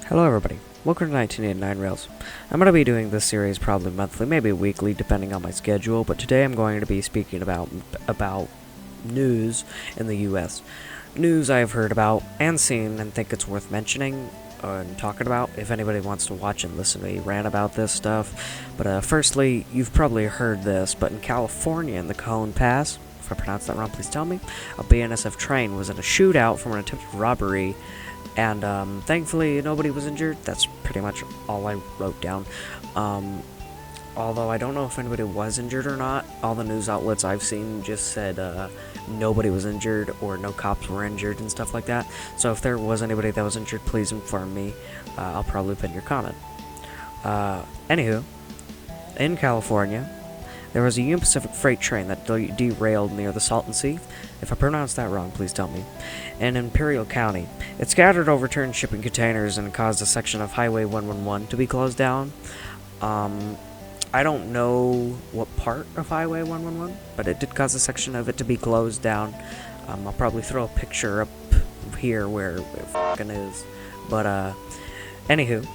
Hello everybody, welcome to 1989 Rails. I'm going to be doing this series probably monthly, maybe weekly, depending on my schedule, but today I'm going to be speaking about news in the US. News I've heard about and seen and think it's worth mentioning and talking about if anybody wants to watch and listen to me rant about this stuff. But firstly, you've probably heard this, but in California in the Cajon Pass, if I pronounced that wrong, please tell me, a BNSF train was in a shootout from an attempted robbery. And thankfully, nobody was injured. That's pretty much all I wrote down. Although I don't know if anybody was injured or not. All the news outlets I've seen just said nobody was injured or no cops were injured and stuff like that. So if there was anybody that was injured, please inform me. I'll probably pin your comment. Anywho, in California, there was a Union Pacific freight train that derailed near the Salton Sea. If I pronounced that wrong, please tell me. In Imperial County, it scattered overturned shipping containers and caused a section of Highway 111 to be closed down. I don't know what part of Highway 111, but it did cause a section of it to be closed down. I'll probably throw a picture up here where it fucking is. But, anywho,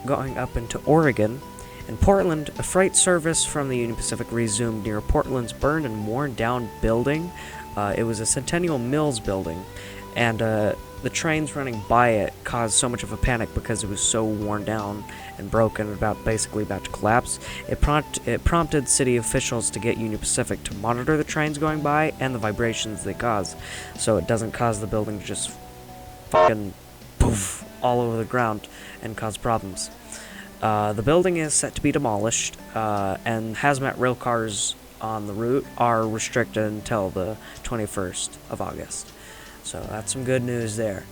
going up into Oregon, in Portland, a freight service from the Union Pacific resumed near Portland's burned and worn down building. It was a Centennial Mills building, and the trains running by it caused so much of a panic because it was so worn down and broken, basically about to collapse. It prompted city officials to get Union Pacific to monitor the trains going by and the vibrations they cause, so it doesn't cause the building to just fucking poof all over the ground and cause problems. The building is set to be demolished, and hazmat rail cars on the route are restricted until the 21st of August. So that's some good news there.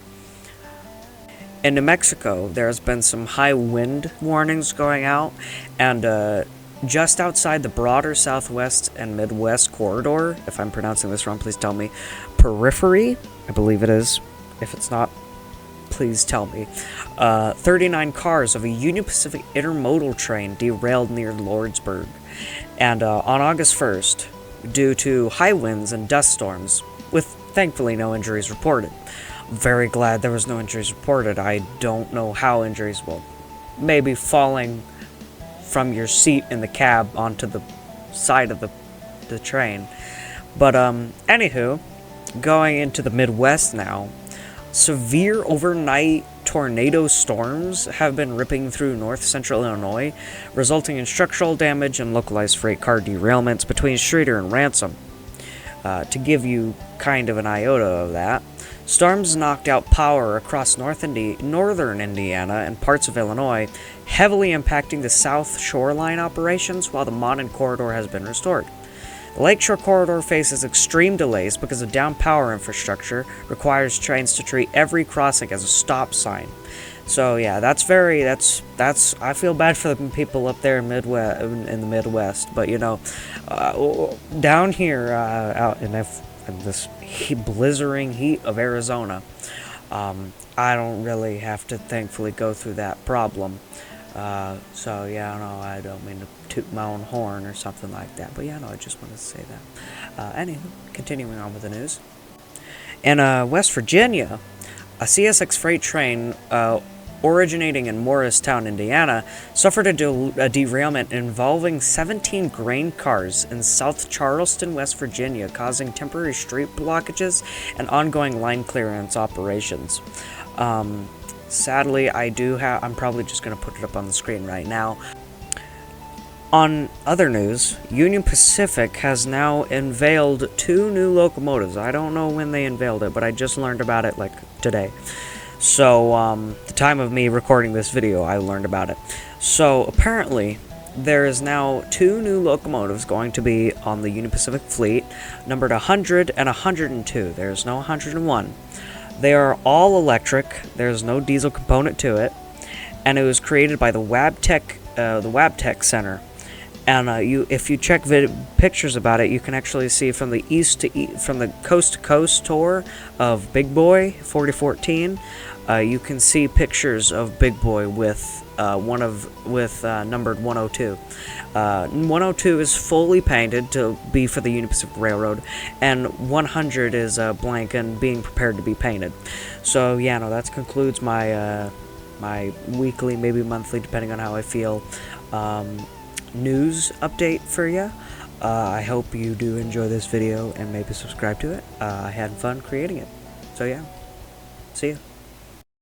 In New Mexico, there has been some high wind warnings going out, and just outside the broader Southwest and Midwest corridor, if I'm pronouncing this wrong, please tell me, periphery, I believe it is. If it's not, please tell me. 39 cars of a Union Pacific intermodal train derailed near Lordsburg. And on August 1st, due to high winds and dust storms, with thankfully no injuries reported. Very glad there was no injuries reported. I don't know how injuries will. Maybe falling from your seat in the cab onto the side of the train. But anywho, going into the Midwest now, severe overnight tornado storms have been ripping through north-central Illinois, resulting in structural damage and localized freight car derailments between Streator and Ransom. To give you kind of an iota of that, storms knocked out power across northern Indiana and parts of Illinois, heavily impacting the South Shoreline operations while the Monon Corridor has been restored. The Lakeshore Corridor faces extreme delays because of down power infrastructure, requires trains to treat every crossing as a stop sign. So yeah, that's I feel bad for the people up there in the Midwest, but you know, down here out in this blizzarding heat of Arizona, I don't really have to thankfully go through that problem. So yeah, no, I don't mean to toot my own horn or something like that, but yeah, no, I just wanted to say that. Anywho, continuing on with the news. In West Virginia, a CSX freight train originating in Morristown, Indiana, suffered a derailment involving 17 grain cars in South Charleston, West Virginia, causing temporary street blockages and ongoing line clearance operations. Sadly, I'm probably just going to put it up on the screen right now. On other news, Union Pacific has now unveiled 2 new locomotives. I don't know when they unveiled it, but I just learned about it, like, today. So, the time of me recording this video, I learned about it. So, apparently, there is now 2 new locomotives going to be on the Union Pacific fleet, numbered 100 and 102. There's no 101. They are all electric. There's no diesel component to it, and it was created by the Wabtec Center. And if you check pictures about it, you can actually see from the from the coast to coast tour of Big Boy 4014. You can see pictures of Big Boy with numbered 102. 102 is fully painted to be for the Union Pacific Railroad, and 100 is blank and being prepared to be painted. So yeah, no, that concludes my my weekly, maybe monthly, depending on how I feel, news update for you. I hope you do enjoy this video and maybe subscribe to it. I had fun creating it. So yeah, see ya.